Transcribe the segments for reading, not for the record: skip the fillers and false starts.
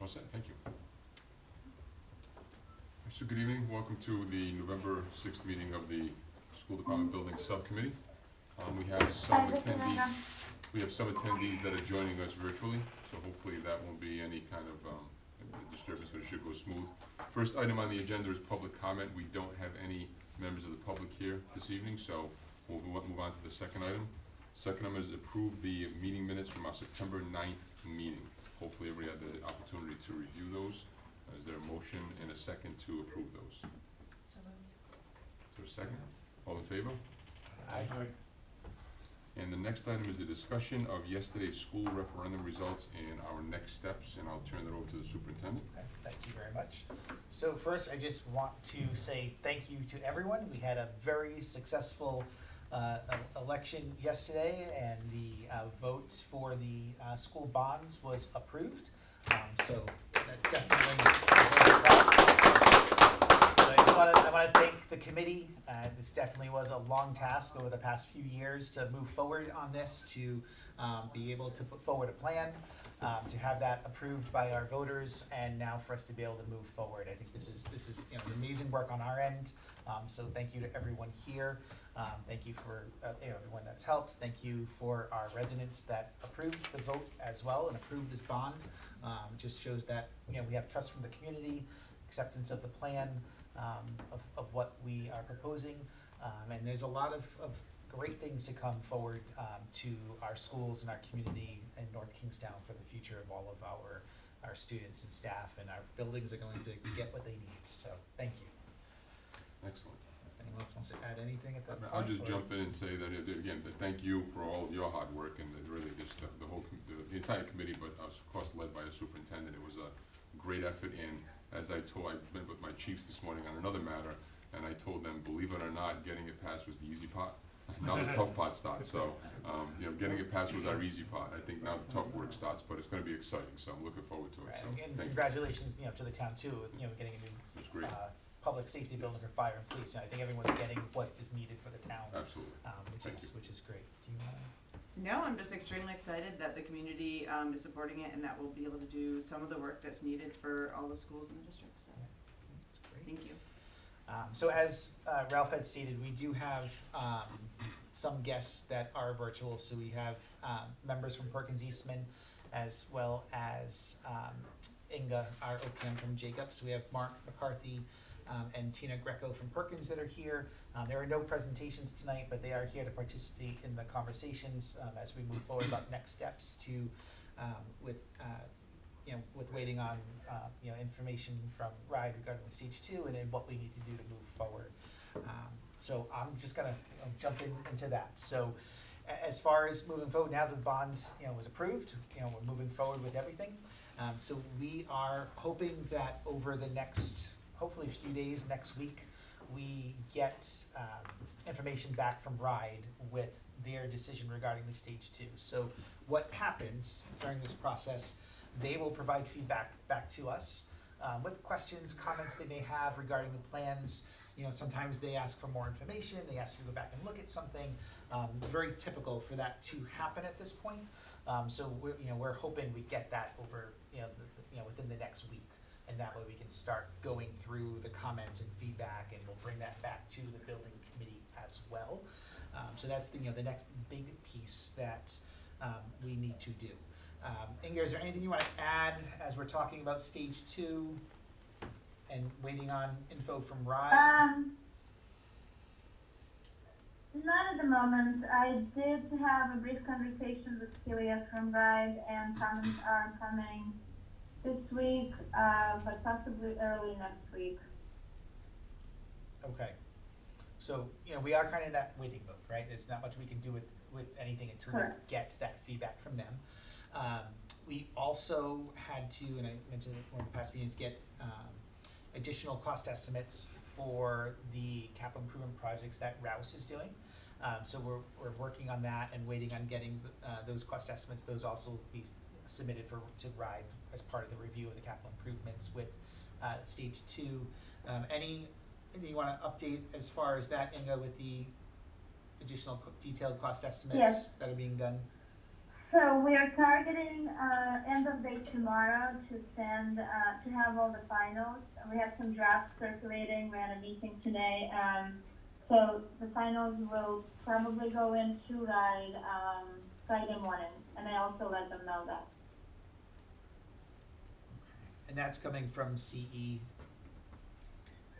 All set, thank you. So good evening, welcome to the November 6th meeting of the School Department Building Subcommittee. We have some attendees that are joining us virtually, so hopefully that won't be any kind of disturbance, but it should go smooth. First item on the agenda is public comment. We don't have any members of the public here this evening, so we'll move on to the second item. Second item is approve the meeting minutes from our September 9th meeting. Hopefully everybody had the opportunity to review those. Is there a motion and a second to approve those? So moved. Is there a second? All in favor? Aye. And the next item is a discussion of yesterday's school referendum results and our next steps, and I'll turn that over to the superintendent. Okay, thank you very much. So first, I just want to say thank you to everyone. We had a very successful election yesterday, and the vote for the school bonds was approved. So that definitely. So I want to thank the committee. This definitely was a long task over the past few years to move forward on this, to be able to put forward a plan, to have that approved by our voters, and now for us to be able to move forward. I think this is amazing work on our end. So thank you to everyone here. Thank you for everyone that's helped. Thank you for our residents that approved the vote as well and approved this bond. It just shows that we have trust from the community, acceptance of the plan, of what we are proposing, and there's a lot of great things to come forward to our schools and our community in North Kingstown for the future of all of our students and staff, and our buildings are going to get what they need. So thank you. Excellent. If anyone else wants to add anything at that point? I'll just jump in and say that, again, thank you for all of your hard work, and really just the entire committee, but of course led by the superintendent. It was a great effort, and as I met with my chiefs this morning on another matter, and I told them, believe it or not, getting it passed was the easy part. Now the tough part starts. So, getting it passed was our easy part. I think now the tough work starts, but it's going to be exciting. So I'm looking forward to it. Right. So And thank congratulations, to the town too, getting a you. It was new great. public safety building for fire and police. And I think everyone's getting what is needed for the town, Absolutely. Thank you. which is great. Do you want to? No, I'm just extremely excited that the community is supporting it and that we'll be able to do some of the work that's needed for all the schools in the district. So, That's great. thank you. So as Ralph had stated, we do have some guests that are virtual. So we have members from Perkins Eastman, as well as Inga, our OPM from Jacobs. We have Mark McCarthy and Tina Greco from Perkins that are here. There are no presentations tonight, but they are here to participate in the conversations as we move forward about next steps to with waiting on information from RIDE regarding the stage 2 and then what we need to do to move forward. So I'm just gonna jump into that. So as far as moving forward, now that the bond was approved, we're moving forward with everything. So we are hoping that over the next, hopefully a few days, next week, we get information back from RIDE with their decision regarding the stage 2. So what happens during this process, they will provide feedback back to us with questions, comments they may have regarding the plans. Sometimes they ask for more information, they ask you to go back and look at something. Very typical for that to happen at this point. So we're hoping we get that over within the next week, and that way we can start going through the comments and feedback, and we'll bring that back to the building committee as well. So that's the next big piece that we need to do. Inga, is there anything you want to add as we're talking about stage 2 and waiting on info from RIDE? Not at the moment. I did have a brief conversation with Celia from RIDE, and comments are coming this week, but possibly early next week. Okay. So, we are kind of in that waiting mode, right? There's not much we can do with anything until Correct. we get that feedback from them. We also had to, and I mentioned it in one of the past meetings, get additional cost estimates for the capital improvement projects that Rouse is doing. So we're working on that and waiting on getting those cost estimates. Those also will be submitted to RIDE as part of the review of the capital improvements with stage 2. Anything you want to update as far as that, Inga, with the additional detailed cost estimates Yes. that are being done? So So we are targeting end of day tomorrow to send to have all the finals. We have some drafts circulating. We had a meeting today. So the finals will probably go into RIDE Friday morning, and I also let them know that. And that's coming from CE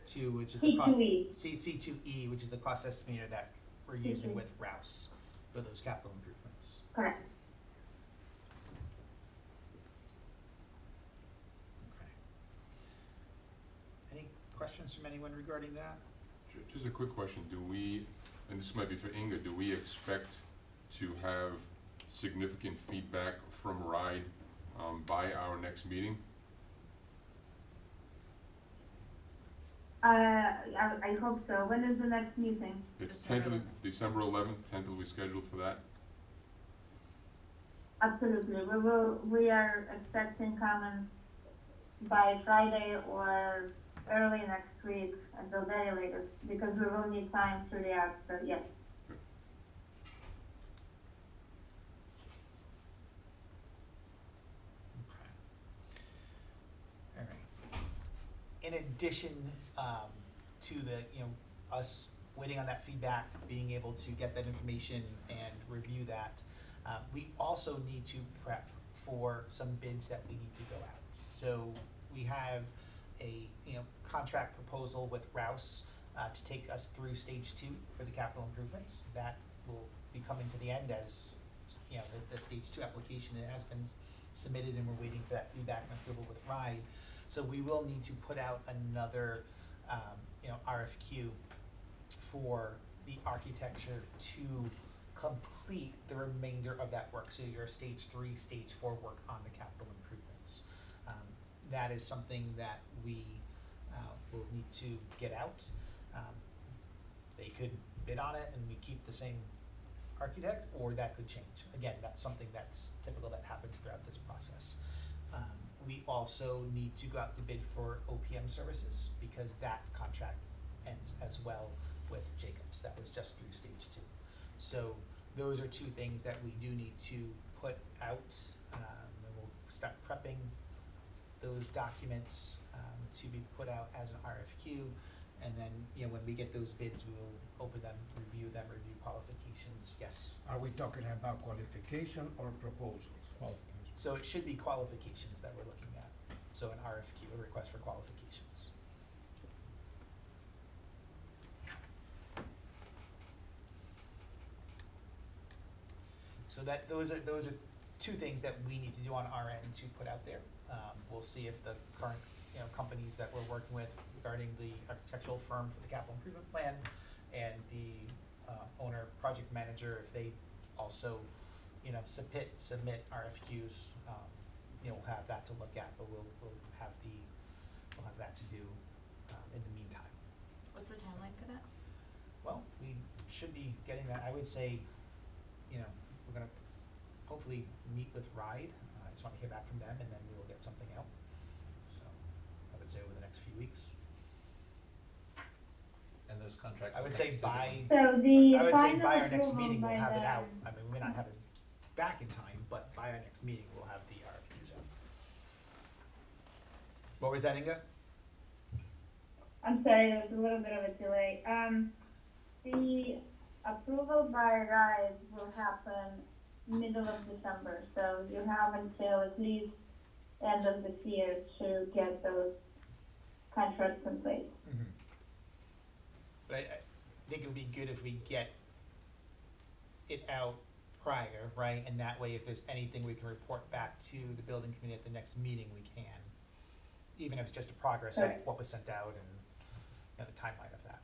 two, which is the cost. C2E. C2E, which is the cost estimator that we're using with Rouse for those capital improvements. Correct. Okay. Any questions from anyone regarding that? Just a quick question, do we, and this might be for Inga, do we expect to have significant feedback from RIDE by our next meeting? I hope so. When is the next meeting? It's December December 11th, tentatively scheduled for that? Absolutely. We are expecting comments by Friday or early next week at the very latest, because we will need time to react, but yes. Okay. All right. In addition to the, us waiting on that feedback, being able to get that information and review that, we also need to prep for some bids that we need to go out. So we have a, contract proposal with Rouse to take us through stage 2 for the capital improvements. That will be coming to the end as, the stage 2 application has been submitted, and we're waiting for that feedback and approval with RIDE. So we will need to put out another, RFQ for the architecture to complete the remainder of that work. So your stage 3, stage 4 work on the capital improvements. That is something that we will need to get out. They could bid on it and we keep the same architect, or that could change. Again, that's something that's typical that happens throughout this process. We also need to go out to bid for OPM services, because that contract ends as well with Jacobs. That was just through stage 2. So those are two things that we do need to put out, and we'll start prepping those documents to be put out as an RFQ. And then, when we get those bids, we will open them, review qualifications. Yes. Are we talking about qualification or proposals? So it should be qualifications that we're looking at. So an RFQ, a request for qualifications. So that those are two things that we need to do on our end to put out there. We'll see if the current companies that we're working with regarding the architectural firm for the capital improvement plan and the owner project manager, if they also submit RFQs, we'll have that to look at, but we'll have that to do in the meantime. What's the timeline for that? Well, we should be getting that. I would say, we're gonna hopefully meet with RIDE. I just want to hear back from them, and then we will get something out. So I would say over the next few weeks. And those contracts. I would say by So the I would say final by our next approval meeting we'll by have it the- out. I mean, we may not have it back in time, but by our next meeting we'll have the RFQs out. What was that, Inga? I'm sorry, there was a little bit of a delay. The approval by RISE will happen middle of December, so you have until at least end of this year to get those contracts in place. Mm-hmm. But I think it would be good if we get it out prior, right? And that way, if there's anything we can report back to the building committee at the next meeting, we can. Even if it's just a progress of Right. what was sent out and, the timeline of that,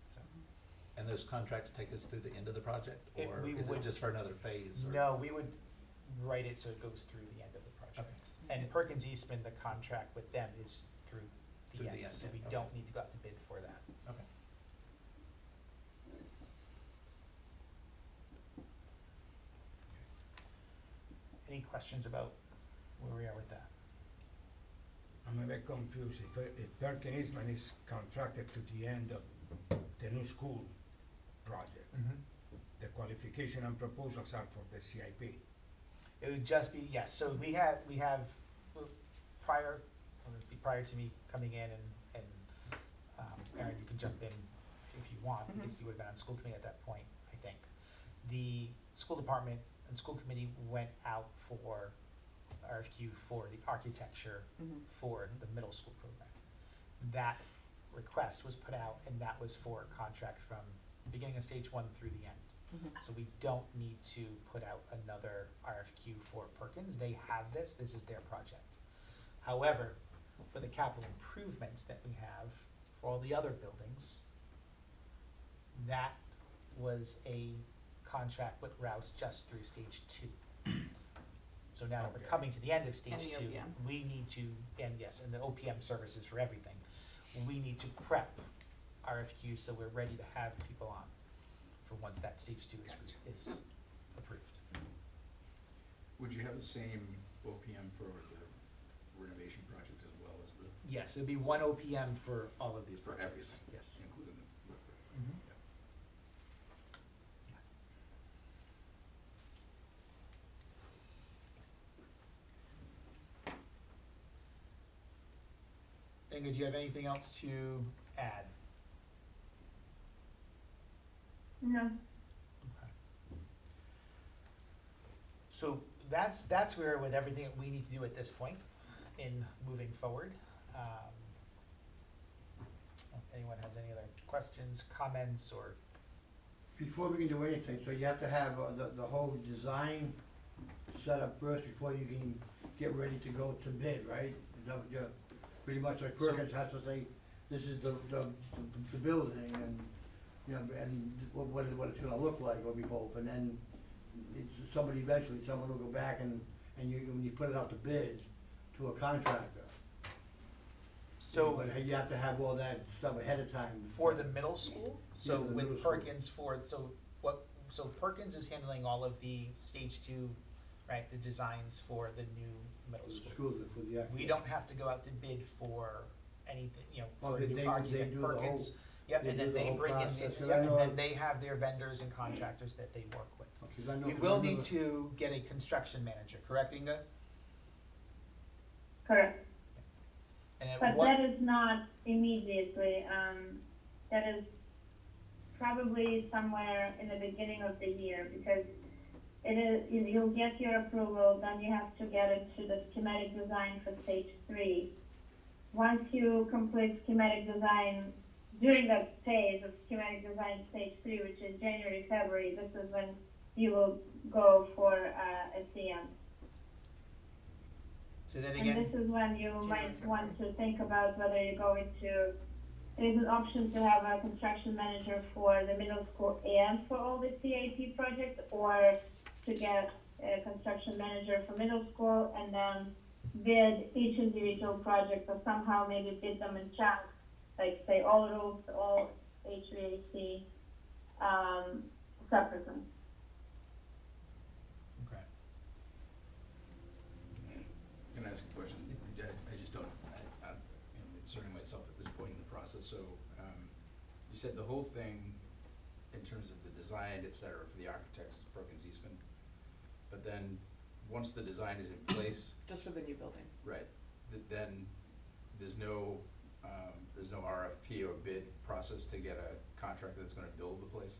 so. And those contracts take us through the end of the project, or We is would- it just for another phase? Or? No, we would write it so it goes through the end of the project. Okay. And Perkins Eastman, the contract with them is through Through the the end, end, so we okay. don't need to go out to bid for that. Okay. Any questions about where we are with that? I'm a bit confused. If Perkin Eastman is contracted to the end of the new school project, the qualification and proposals are for the CIP. It would just be, yes, so we have, prior to me coming in and, Aaron, you can jump in if you want, because you would have been on school committee at that point, I think. The school department and school committee went out for RFQ for the architecture for the middle school program. That request was put out, and that was for a contract from the beginning of stage 1 through the end. So we don't need to put out another RFQ for Perkins. They have this is their project. However, for the capital improvements that we have for all the other buildings, that was a contract with Rouse just through stage 2. So now that we're Okay. coming to the end of stage And the 2, OPM. we need to, and yes, and the OPM services for everything, we need to prep RFQs so we're ready to have people on for once that stage 2 is approved. Would you have the same OPM for the renovation projects as well as the, Yes, it'd be one OPM for all of these for projects. everything, Yes. including the roof? Mhm. Yeah. Inga, do you have anything else to add? No. Okay. So that's where with everything that we need to do at this point in moving forward. If anyone has any other questions, comments, or? Before we can do anything, so you have to have the whole design set up first before you can get ready to go to bid, right? Is that what you're, pretty much like So- Perkins has to say, this is the building and, you know, and what it's gonna look like, or we hope, and then someone will go back and when you put it out to bid to a contractor. So But you have to have all that stuff ahead of time. for the middle school, so Yeah, for the middle with school. Perkins so Perkins is handling all of the stage 2, right, the designs for the new middle For the school. schools, for the. We don't have to go out to bid for anything, Oh, for a they- new they architect, do the whole- Perkins. Yep, they and do then the they whole bring in, process, 'cause yep, I and know- then they have their vendors and contractors that they work with. Because I know. We will need to get a construction manager, correct, Inga? Correct. And at But what, that is not immediately, that is probably somewhere in the beginning of the year, because it is, you'll get your approval, then you have to get it to the schematic design for stage 3. Once you complete schematic design, during that phase of schematic design stage 3, which is January, February, this is when you will go for, SEM. say that And again? this is when you January, might want to think about whether you're going to, there's an option to have a construction manager for the middle school and for all the CAP projects, or to get a construction manager for middle school and then bid each individual project, or somehow maybe bid them in chunks, like say all roofs, all HVAC, separately. Okay. Can I ask a question? I just don't, I'm inserting myself at this point in the process, so, you said the whole thing, in terms of the design, et cetera, for the architects, is Perkins Eastman, but then, once the design is in place, Just for the new building. right, then there's no RFP or bid process to get a contractor that's gonna build the place?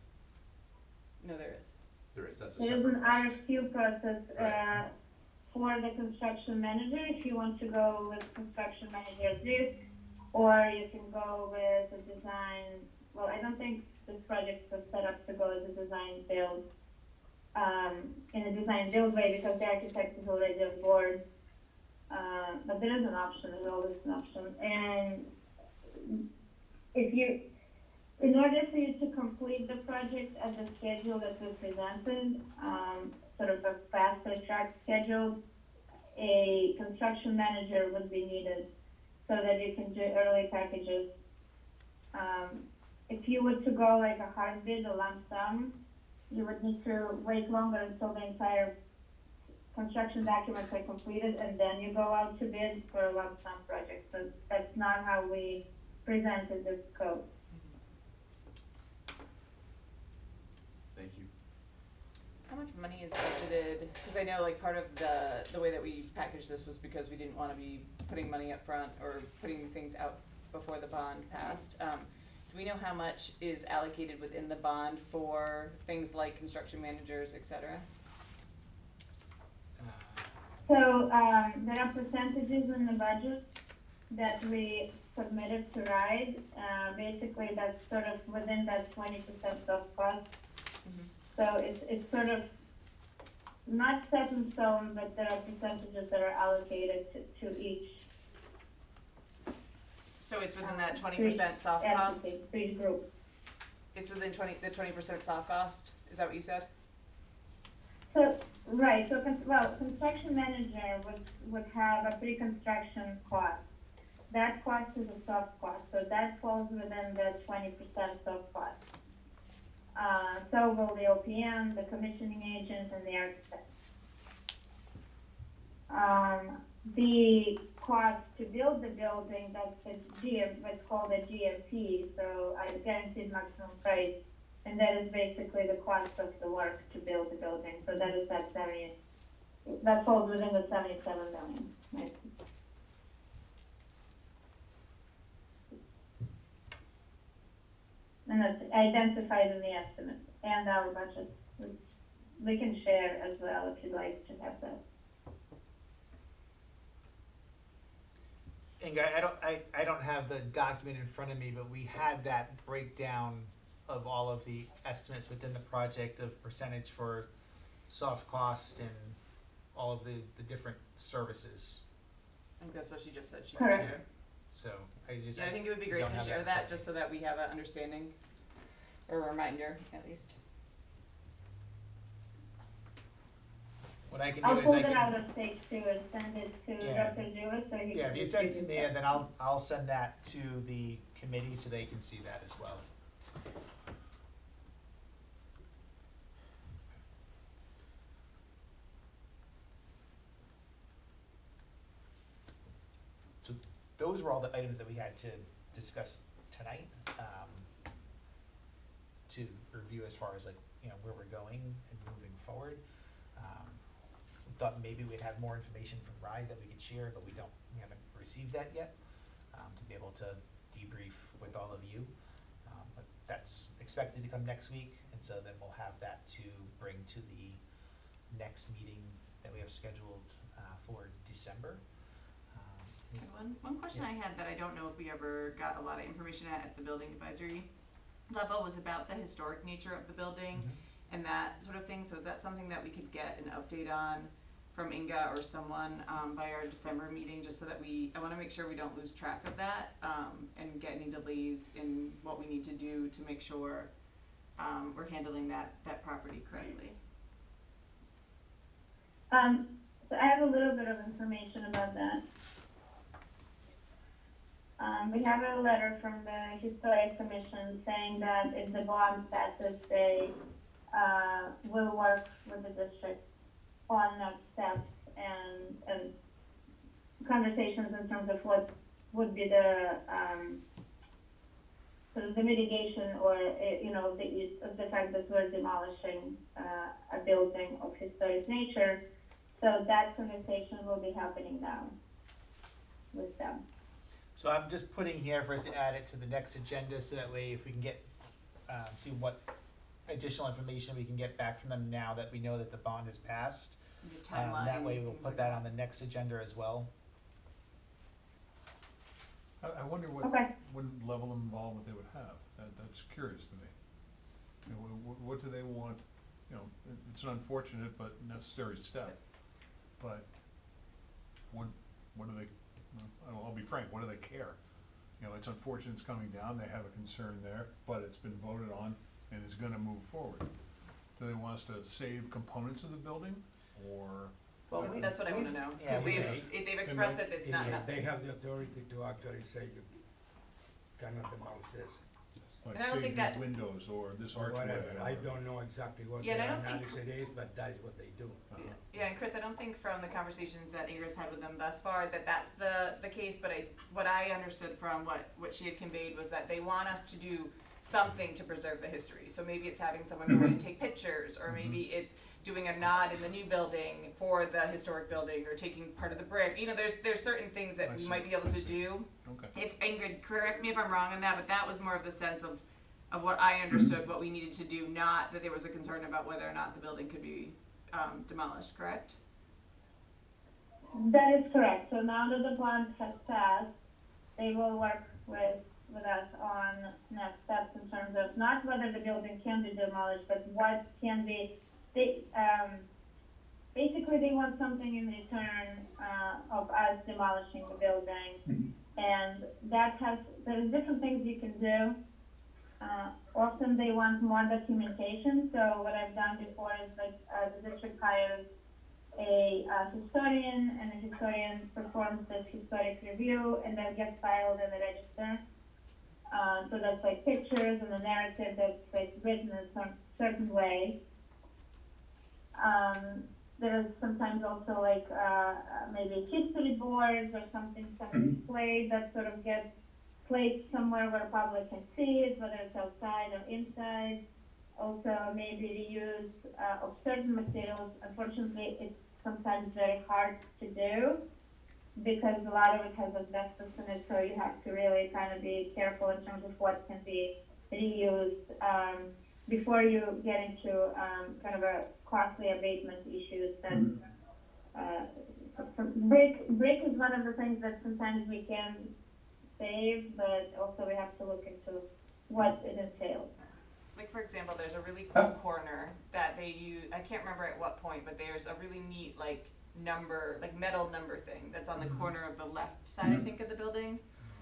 No, there is. There is, that's a There is separate an process. RFQ process, Right. for the construction manager, if you want to go with construction manager this, or you can go with a design, well, I don't think this project was set up to go as a design build, in a design build way, because the architect is already on board. But there is an option, there's always an option, and if you, in order for you to complete the project at the schedule that was presented, sort of a faster track schedule, a construction manager would be needed so that you can do early packages. If you were to go like a hard bid, a lump sum, you would need to wait longer until the entire construction documents are completed, and then you go out to bid for a lump sum project. So that's not how we presented this scope. Thank you. How much money is budgeted? Because I know like part of the way that we packaged this was because we didn't want to be putting money up front or putting things out before the bond passed. Do we know how much is allocated within the bond for things like construction managers, et cetera? So, there are percentages in the budget that we submitted to RIDE. Basically, that's sort of within that 20% soft cost. So it's sort of not set in stone, but there are percentages that are allocated to each So it's within that 20% soft cost? entity, to each group. It's within the 20% soft cost? Is that what you said? So, right, so, construction manager would have a pre-construction cost. That cost is a soft cost, so that falls within the 20% soft cost. So will the OPM, the commissioning agent, and the architect. The cost to build the building, that's what's called a GMP, so a guaranteed maximum price. And that is basically the cost of the work to build the building, so that is that falls within the 77 million, right? And that's identified in the estimate and our budget, which we can share as well if you'd like to have that. Inga, I don't have the document in front of me, but we had that breakdown of all of the estimates within the project of percentage for soft cost and all of the different services. I think that's what she just said she would Correct. share. So I just. Yeah, I think it would be great don't to have share in that, front of just me. so that we have an understanding, or a reminder, at least. What I can I'll do is pull I it out can, of stage 2 and send it to Yeah. Dr. Jewett so he yeah, can if you send it to distribute me, that. and then I'll send that to the committee so they can see that as well. So those were all the items that we had to discuss tonight, to review as far as like, where we're going and moving forward. We thought maybe we'd have more information from RIDE that we could share, but we haven't received that yet, to be able to debrief with all of you. But that's expected to come next week, and so then we'll have that to bring to the next meeting that we have scheduled, for December. One question I had that I don't know if we ever got a lot of information at the building advisory level was about the historic nature of the building and that sort of thing. So is that something that we could get an update on from Inga or someone by our December meeting, just so that I want to make sure we don't lose track of that and get any delays in what we need to do to make sure we're handling that property correctly. So I have a little bit of information about that. We have a letter from the Historic Commission saying that if the bond passes, they will work with the district on next steps and conversations in terms of what would be the sort of the mitigation or the fact that we're demolishing a building of historic nature. So that conversation will be happening now with them. So I'm just putting here for us to add it to the next agenda, so that way if we can get, see what additional information we can get back from them now that we know that the bond is passed. The timeline, That way we'll things put like that on the next agenda as well. I wonder what Okay. level of involvement they would have. That's curious to me. What do they want? It's an unfortunate but necessary step. But what do they? I'll be frank. What do they care? It's unfortunate it's coming down. They have a concern there, but it's been voted on and is going to move forward. Do they want us to save components of the building, or? Well, That's what I want to know, yeah, because we- they've expressed that it's not They nothing. have the authority to actually say you cannot demolish this, Like And I don't save think these that- windows or this or archway? whatever. I don't know exactly what Yeah, and I their don't think- analysis is, but that is what they do. Yeah, and Chris, I don't think from the conversations that Ingra's had with them thus far that that's the case, but what I understood from what she had conveyed was that they want us to do something to preserve the history. So maybe it's having someone go in and take pictures, or maybe it's doing a nod in the new building for the historic building, or taking part of the brick. You know, there's certain things that I we see, might be able I to see. do. Okay. If Ingrid, correct me if I'm wrong on that, but that was more of the sense of what I understood, what we needed to do, not that there was a concern about whether or not the building could be demolished, correct? That is correct. So now that the plan has passed, they will work with us on next steps in terms of not whether the building can be demolished, but what can be, basically they want something in return, of us demolishing the building. And there's different things you can do. Often they want more documentation, so what I've done before is the district hires a historian, and the historian performs this historic review, and that gets filed in the register. So that's like pictures and the narrative that's like written in some certain way. There's sometimes also like maybe history boards or something, some display that sort of gets placed somewhere where public can see it, whether it's outside or inside. Also maybe reuse of certain materials. Unfortunately, it's sometimes very hard to do because a lot of it has asbestos in it, so you have to really kind of be careful in terms of what can be reused before you get into kind of a costly abatement issues. That brick is one of the things that sometimes we can save, but also we have to look into what it entails. Like, for example, there's a really cool corner that they use, I can't remember at what point, but there's a really neat, metal number thing that's on the corner of the left side, I think, of the building,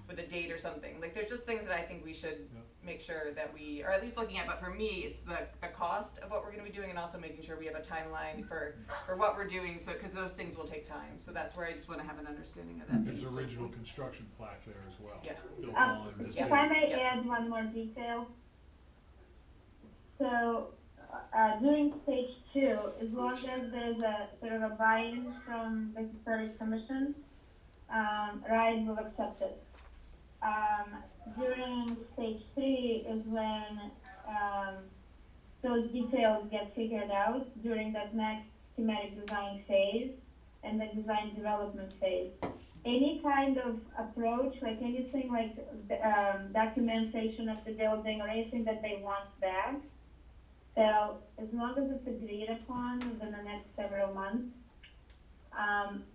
with a date or something. Like, there's just things that I think we should make sure that we are at least looking at, but for me, it's the cost of what we're gonna be doing, and also making sure we have a timeline for what we're doing, so, cause those things will take time, so that's where I just wanna have an understanding of that piece. There's original construction plaque there as well. Yeah. Built on this If date. I may add one more detail. So, during stage 2, as long as there's a sort of a buy-in from the Historic Commission, RIDE will accept it. During stage 3 is when those details get figured out during that next schematic design phase and the design development phase. Any kind of approach, like anything like documentation of the building or anything that they want back, so as long as it's agreed upon within the next several months,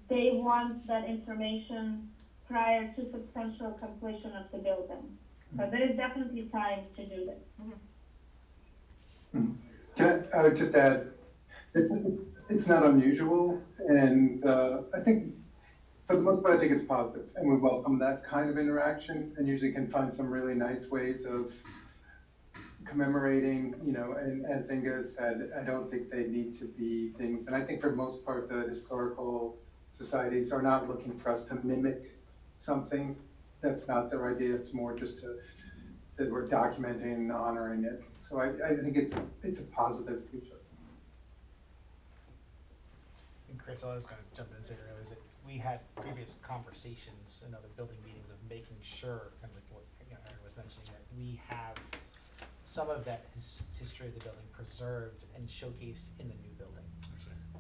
they want that information prior to substantial completion of the building. So there is definitely time to do this. I would just add, it's not unusual, and I think, for the most part, I think it's positive, and we welcome that kind of interaction, and usually can find some really nice ways of commemorating, and as Inga said, I don't think they need to be things, and I think for the most part, the historical societies are not looking for us to mimic something. That's not their idea, it's more just that we're documenting and honoring it. So I think it's a positive feature. And Chris, I was gonna jump in and say earlier is that we had previous conversations in other building meetings of making sure, kind of like what Aaron was mentioning, that we have some of that history of the building preserved and showcased in the new building,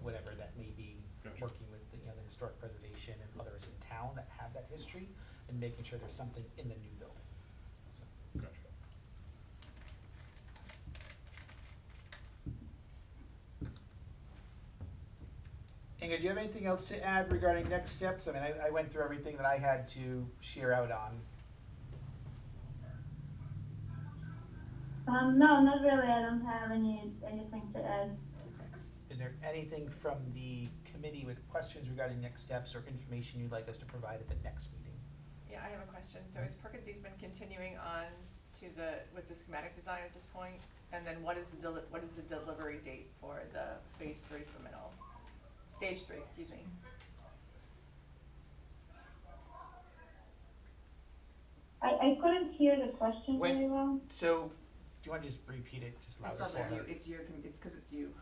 whatever that may be. Gotcha. Working with the historic preservation and others in town that have that history, and making sure there's something in the new building. So, Gotcha. Inga, do you have anything else to add regarding next steps? I mean, I went through everything that I had to share out on. No, not really. I don't have anything to add. Okay. Is there anything from the committee with questions regarding next steps or information you'd like us to provide at the next meeting? Yeah, I have a question. So is Perkins Eastman continuing on with the schematic design at this point? And then what is the delivery date for the phase 3 submittal? Stage 3, excuse me. I couldn't hear the question very well. So, do you want to just repeat it just louder It's for not her? you, it's cause it's you.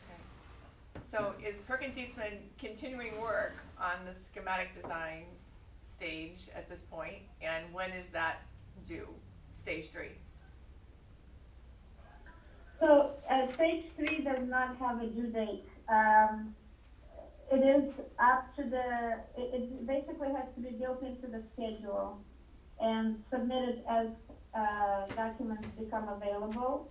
Okay. So is Perkins Eastman continuing work on the schematic design stage at this point? And when is that due? Stage 3? So, stage 3 does not have a due date. It is up to it basically has to be built into the schedule and submitted as documents become available.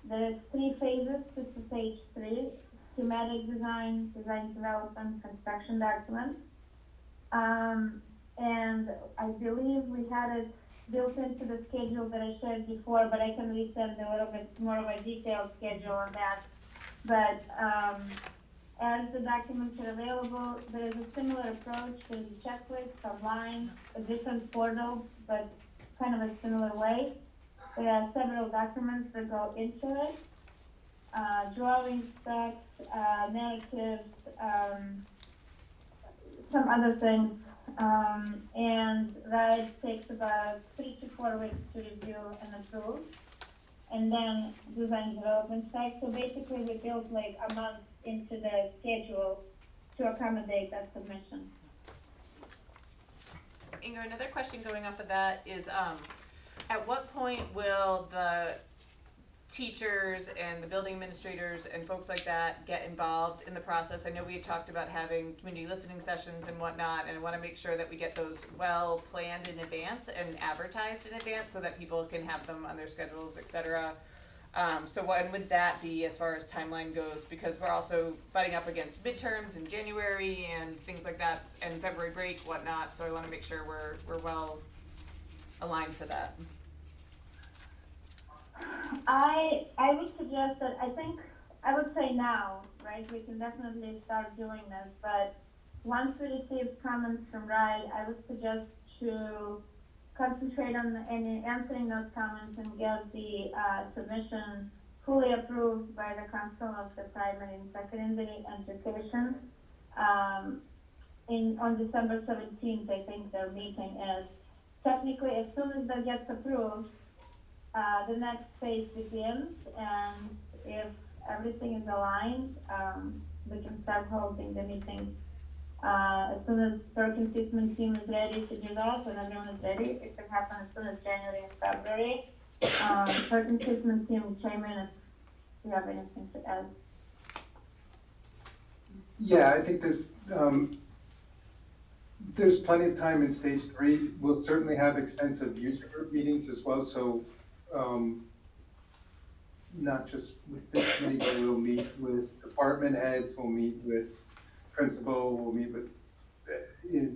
There's 3 phases to stage 3: schematic design, design development, construction documents. And I believe we had it built into the schedule that I shared before, but I can resend a little bit more of a detailed schedule on that. But as the documents are available, there is a similar approach. There's a checklist online, a different portal, but kind of a similar way. There are several documents that go into it. Drawing specs, narratives, some other things. And that takes about 3 to 4 weeks to review and approve. And then design development specs. So basically we built like a month into the schedule to accommodate that submission. Ingo, another question going off of that is, at what point will the teachers and the building administrators and folks like that get involved in the process? I know we had talked about having community listening sessions and whatnot, and I want to make sure that we get those well planned in advance and advertised in advance so that people can have them on their schedules, etc. So when would that be as far as timeline goes? Because we're also butting up against midterms in January and things like that, and February break, whatnot. So I want to make sure we're well aligned for that. I would suggest that I would say now, right? We can definitely start doing this, but once we receive comments from RIDE, I would suggest to concentrate on answering those comments and get the submission fully approved by the Council of the Primary and Secondary Education. On December 17th, I think their meeting is. Technically, as soon as that gets approved, the next phase begins, and if everything is aligned, we can start holding the meeting. As soon as Perkins Eastman team is ready to do that, and everyone is ready, it can happen as soon as January and February. Perkins Eastman team, chime in if you have anything to add. Yeah, I think there's plenty of time in stage 3. We'll certainly have extensive user group meetings as well, so not just with this committee, but we'll meet with department heads, we'll meet with principal, we'll meet with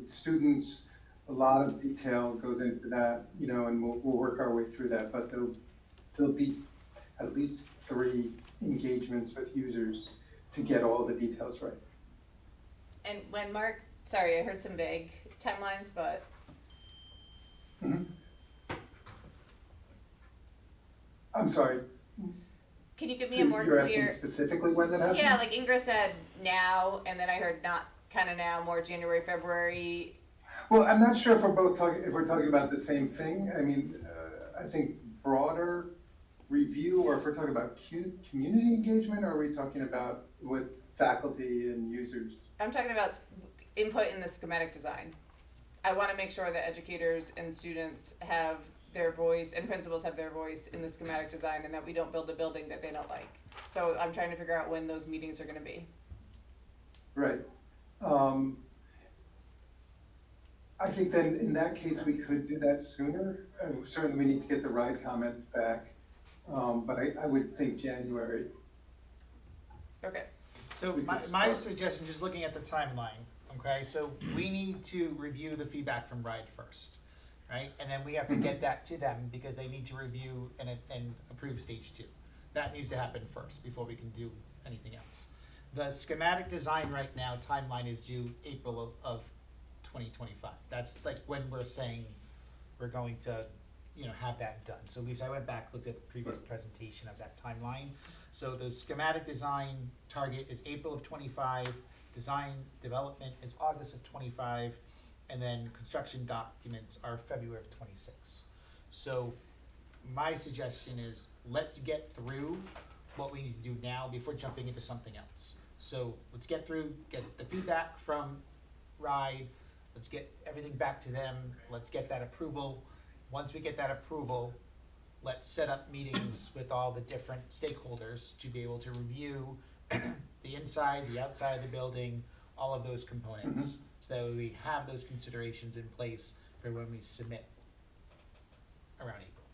students. A lot of detail goes into that, and we'll work our way through that, but there'll be at least 3 engagements with users to get all the details right. And when Mark, sorry, I heard some vague timelines, but. Mm-hmm. I'm sorry. Can you give me a more You're clear? asking specifically when that happens? Yeah, like Ingra said now, and then I heard not kind of now, more January, February. Well, I'm not sure if we're talking about the same thing. I mean, I think broader review, or if we're talking about community engagement, or are we talking about with faculty and users? I'm talking about input in the schematic design. I want to make sure that educators and students have their voice, and principals have their voice in the schematic design, and that we don't build a building that they don't like. So I'm trying to figure out when those meetings are going to be. Right. I think then in that case, we could do that sooner. Certainly we need to get the RIDE comments back, but I would think January. Okay. So my suggestion, just looking at the timeline, okay, so we need to review the feedback from RIDE first, right? And then we have to get that to them because they need to review and approve stage 2. That needs to happen first before we can do anything else. The schematic design right now, timeline is due April of 2025. That's like when we're saying we're going to, have that done. So Lisa, I went back, looked at the previous presentation of that timeline. So the schematic design target is April of 25, design development is August of 25, and then construction documents are February of 26. So my suggestion is let's get through what we need to do now before jumping into something else. So let's get the feedback from RIDE, let's get everything back to them, let's get that approval. Once we get that approval, let's set up meetings with all the different stakeholders to be able to review the inside, the outside of the building, all of those components. So that we have those considerations in place for when we submit around April.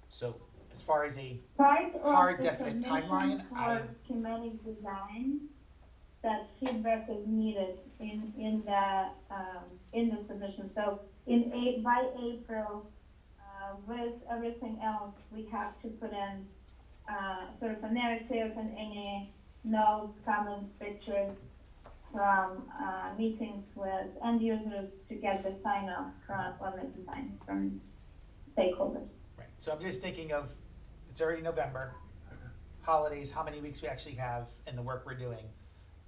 So as far as a Part of hard, the definite submission timeline, for schematic design, that feedback is needed in the submission. So by April, with everything else, we have to put in sort of a narrative and any notes, comments, pictures from meetings with end users to get the sign off on the design from stakeholders. right, so I'm just thinking of, it's already November, holidays, how many weeks we actually have, and the work we're doing.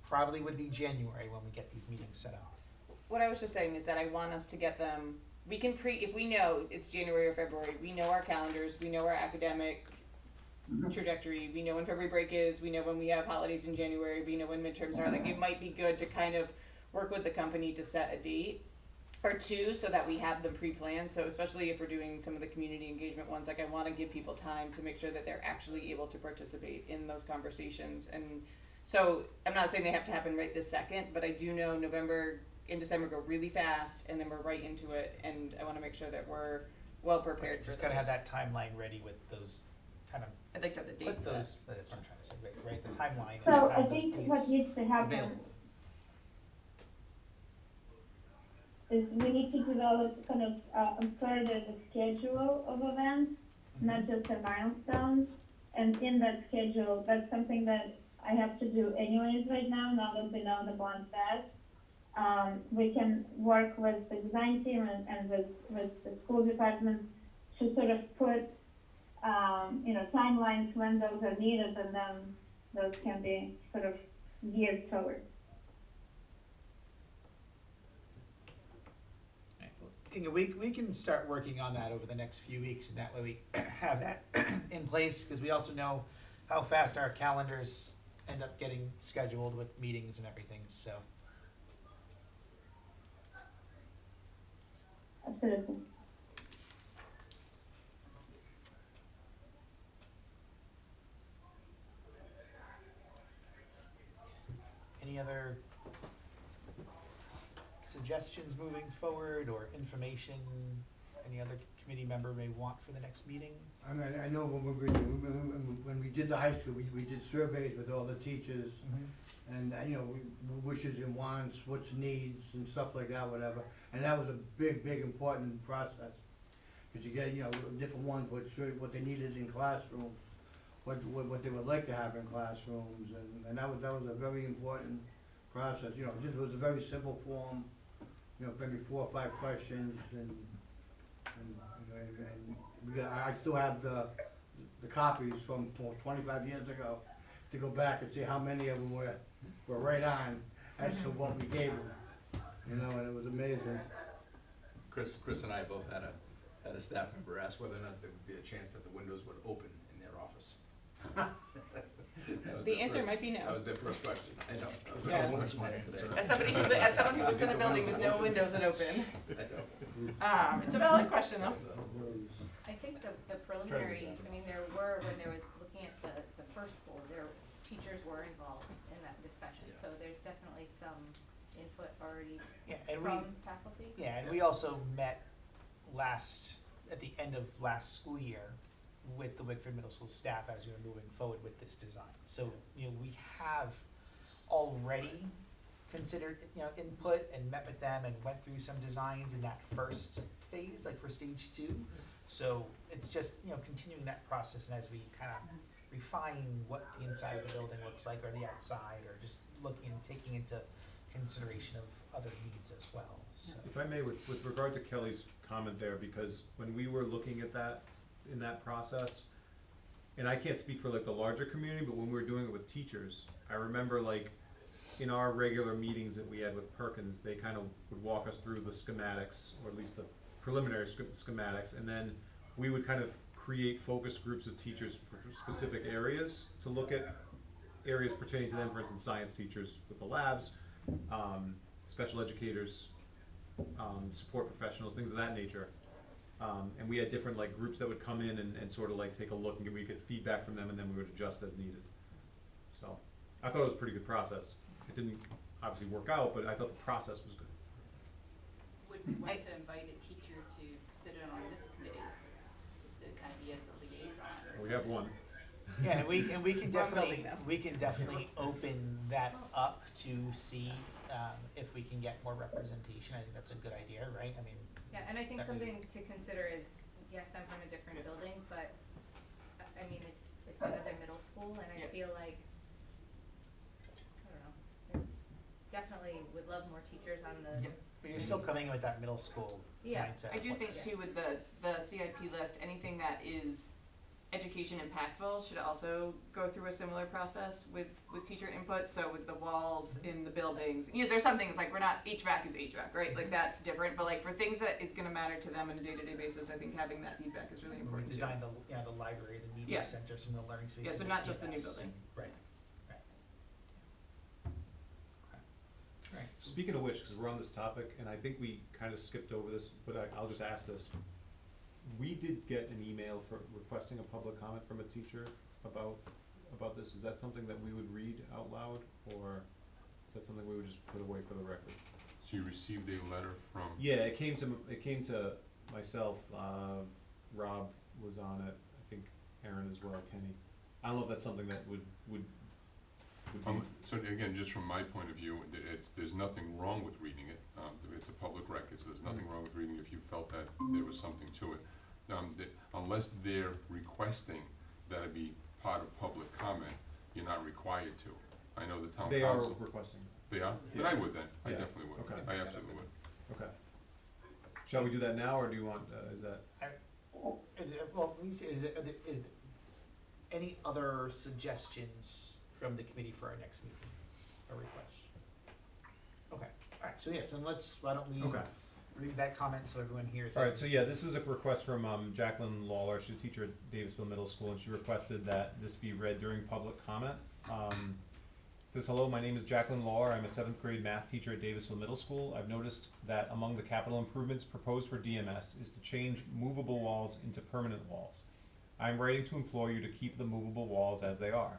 Probably would be January when we get these meetings set up. What I was just saying is that I want us to get them, we can if we know it's January or February, we know our calendars, we know our academic trajectory, we know when February break is, we know when we have holidays in January, we know when midterms are, like, it might be good to kind of work with the company to set a date or two so that we have them pre-planned. So especially if we're doing some of the community engagement ones, like, I wanna give people time to make sure that they're actually able to participate in those conversations. And so I'm not saying they have to happen right this second, but I do know November and December go really fast, and then we're right into it, and I wanna make sure that we're well prepared for Just those. gotta have that timeline ready with those kind of, I'd like to have the put dates set. those, that's what I'm trying to say, right, the timeline So and I have those think what dates needs to happen available. is we need to develop kind of further the schedule of events, not just the milestones. And in that schedule, that's something that I have to do anyways right now that we know the bond says. We can work with the design team and with the school department to sort of put, timelines when those are needed, and then those can be sort of geared towards. We can start working on that over the next few weeks, and that way we have that in place, because we also know how fast our calendars end up getting scheduled with meetings and everything, so. Absolutely. Any other suggestions moving forward, or information any other committee member may want for the next meeting? I mean, I know when we did the high school, we did surveys with all the teachers, and, wishes and wants, what's needs and stuff like that, whatever. And that was a big important process. Cause you get, different ones, what they needed in classrooms, what they would like to have in classrooms, and that was a very important process. It was a very simple form, maybe 4 or 5 questions, and I still have the copies from 25 years ago to go back and see how many of them were right on as to what we gave them, and it was amazing. Chris and I both had a staff member ask whether or not there would be a chance that the windows would open in their office. That was The their answer first- might be no. That was their first question. I know. Yeah. I was wondering why today. As someone who lives in a building with no windows that open, it's a valid question though. I think the preliminary, when there was looking at the first school, teachers were involved in that discussion, Yeah. so there's definitely some input already Yeah, and from faculty. Yeah, and we also met at the end of last school year with the Wickford Middle School staff as we were moving forward with this design. So, we have already considered, input and met with them and went through some designs in that first phase, like for stage 2. So it's just, continuing that process, and as we kind of refine what the inside of the building looks like, or the outside, or just taking into consideration of other needs as well, so. If I may, with regard to Kelly's comment there, because when we were looking at that, in that process, and I can't speak for like the larger community, but when we were doing it with teachers, I remember like in our regular meetings that we had with Perkins, they kind of would walk us through the schematics, or at least the preliminary schematics, and then we would kind of create focus groups of teachers for specific areas to look at areas pertaining to them, for instance, science teachers with the labs, special educators, support professionals, things of that nature. And we had different like groups that would come in and sort of like take a look and we get feedback from them and then we would adjust as needed. So, I thought it was a pretty good process. It didn't obviously work out, but I thought the process was good. Would we want to invite a teacher to sit in on this committee, just to kind of be as a liaison? We have one. Yeah, and we can Wrong definitely, building, though. we can definitely open that up to see, if we can get more representation. I think that's a good idea, right? I mean, Yeah, and I think That something to consider is, yes, I'm from a different building, but, I mean, it's another middle school, and I Yep. feel like, I don't know, it's definitely would love more teachers on the, Yep. but you're still coming in with that middle school Yeah. mindset. I do think What's- too with the CIP list, anything that is education impactful should also go through a similar process with teacher input. So with the walls in the buildings, you know, there's some things like we're not, HVAC is HVAC, right? Like that's different, but like for things that is gonna matter to them on a day-to-day basis, I think having that feedback is really When we important. too. designed the, you know, the library, the media Yeah. center, some of the learning spaces. Yeah, so the not just the new PMS, building. Right, right. Okay. Right, so Speaking of which, because we're on this topic, and I think we kind of skipped over this, but I'll just ask this. We did get an email for requesting a public comment from a teacher about this. Is that something that we would read out loud, or is that something we would just put away for the record? So you received a letter from? Yeah, it came to myself, Rob was on it, I think Aaron as well, Kenny. I don't know if that's something that would be. So again, just from my point of view, there's nothing wrong with reading it. It's a public record, so there's nothing wrong with reading it if you felt that there was something to it. Unless they're requesting that it be part of public comment, you're not required to. I know the town council. They are requesting. They are? Then I would then. I Yeah. definitely would. Okay. I absolutely would. Okay. Shall we do that now, or do you want, is that? Is it, well, let me see, is any other suggestions from the committee for our next meeting or requests? Okay, alright, so yes, and why don't we Okay. read that comment so everyone hears it? Alright, so yeah, this was a request from Jacqueline Lawler. She's a teacher at Davisville Middle School, and she requested that this be read during public comment. Says, hello, my name is Jacqueline Lawler. I'm a 7th grade math teacher at Davisville Middle School. I've noticed that among the capital improvements proposed for DMS is to change movable walls into permanent walls. I'm writing to implore you to keep the movable walls as they are.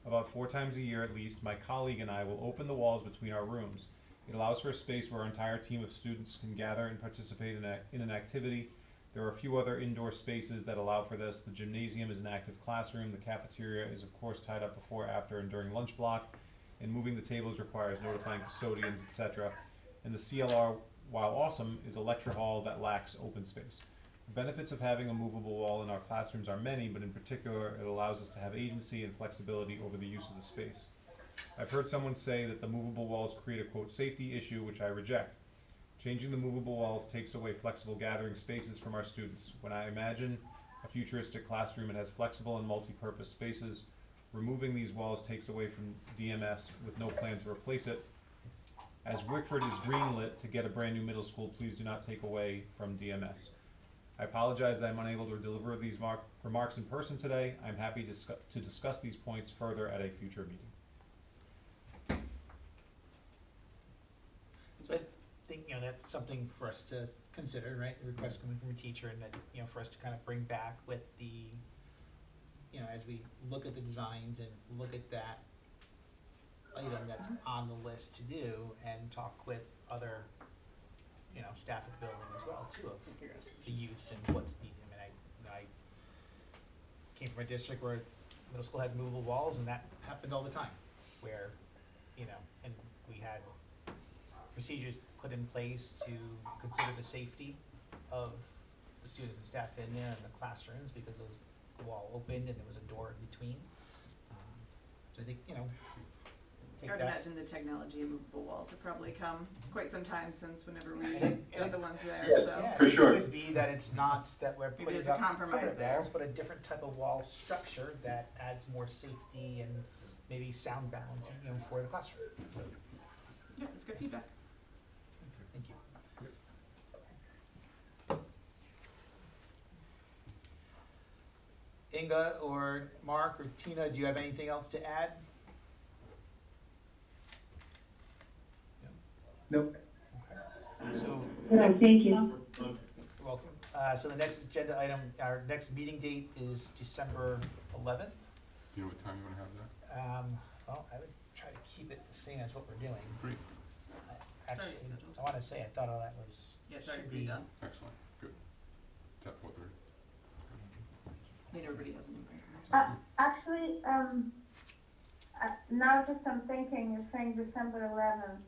About 4 times a year at least, my colleague and I will open the walls between our rooms. It allows for a space where our entire team of students can gather and participate in an activity. There are a few other indoor spaces that allow for this. The gymnasium is an active classroom. The cafeteria is of course tied up before, after, and during lunch block. And moving the tables requires notifying custodians, etc. And the CLR, while awesome, is a lecture hall that lacks open space. The benefits of having a movable wall in our classrooms are many, but in particular, it allows us to have agency and flexibility over the use of the space. I've heard someone say that the movable walls create a quote safety issue, which I reject. Changing the movable walls takes away flexible gathering spaces from our students. When I imagine a futuristic classroom, it has flexible and multi-purpose spaces. Removing these walls takes away from DMS with no plan to replace it. As Wickford is greenlit to get a brand new middle school, please do not take away from DMS. I apologize that I'm unable to deliver these remarks in person today. I'm happy to discuss these points further at a future meeting. So I think, you know, that's something for us to consider, right, the request coming from a teacher, and that, you know, for us to kind of bring back with the, you know, as we look at the designs and look at that item that's on the list to do, and talk with other, you know, staff at the building as well, too, of the use and what's needed. I mean, I came from a district where middle school had movable walls, and that happened all the time, where, you know, and we had procedures put in place to consider the safety of the students and staff in there and the classrooms, because those wall opened and there was a door in between. So I think, you know, I take would that. imagine the technology of movable walls have probably come quite some time since whenever we And got the ones there, Yeah. so. Yeah, For sure. It could be that it's not that we're Maybe putting there's a up compromise permanent there. walls, but a different type of wall structure that adds more safety and maybe sound balancing, you know, for the classroom. So, Yeah, that's good feedback. thank you. Inga or Mark or Tina, do you have anything else to add? Nope. Okay. So, No, thank you. you're welcome. So the next agenda item, our next meeting date is December 11th. Do you know what time you wanna have that? Well, I would try to keep it the same as what we're doing. Great, Actually, Already scheduled. I wanna say, I thought all that was, Yeah, it's already should pretty be. done. excellent, good. It's at 4:30. I mean, everybody has an impact. Actually, now just I'm thinking, you're saying December 11th.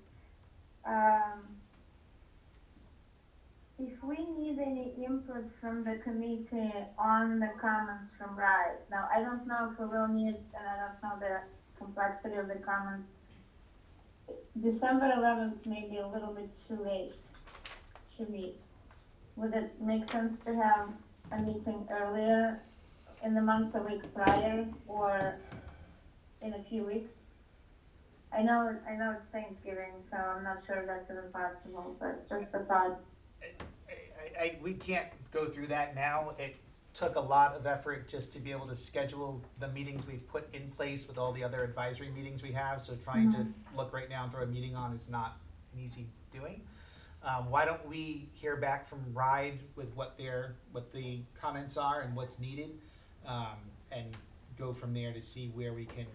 If we need any input from the committee on the comments from RISE, now I don't know if we will need, and I don't know the complexity of the comments. December 11th may be a little bit too late to meet. Would it make sense to have a meeting earlier in the month, a week prior, or in a few weeks? I know it's Thanksgiving, so I'm not sure if that's even possible, but just a thought. We can't go through that now. It took a lot of effort just to be able to schedule the meetings we've put in place with all the other advisory meetings we have, so trying to look right now and throw a meeting on is not an easy doing. Why don't we hear back from RIDE with what the comments are and what's needed, and go from there to see where we can,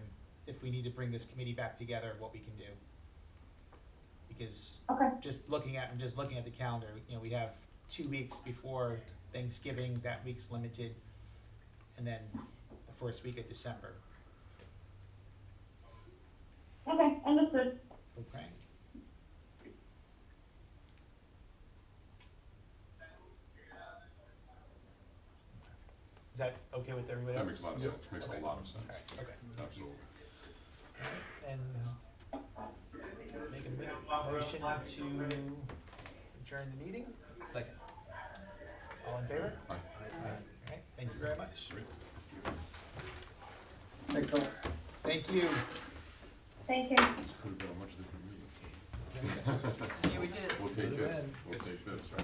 if we need to bring this committee back together, what we can do. Because Okay. just looking at the calendar, we have 2 weeks before Thanksgiving, that week's limited, and then the first week of December. Okay, understood. Okay. Is that okay with everybody else? That makes a lot of sense, makes Okay. a lot of sense, Alright, okay. absolutely. And make a motion to adjourn the meeting. Second. All in favor? Aye. Alright, thank you very much. Great. Thanks a lot. Thank you. Thank you. This could have been a much different meeting. Yeah, we did it. We'll take this, we'll take this, right?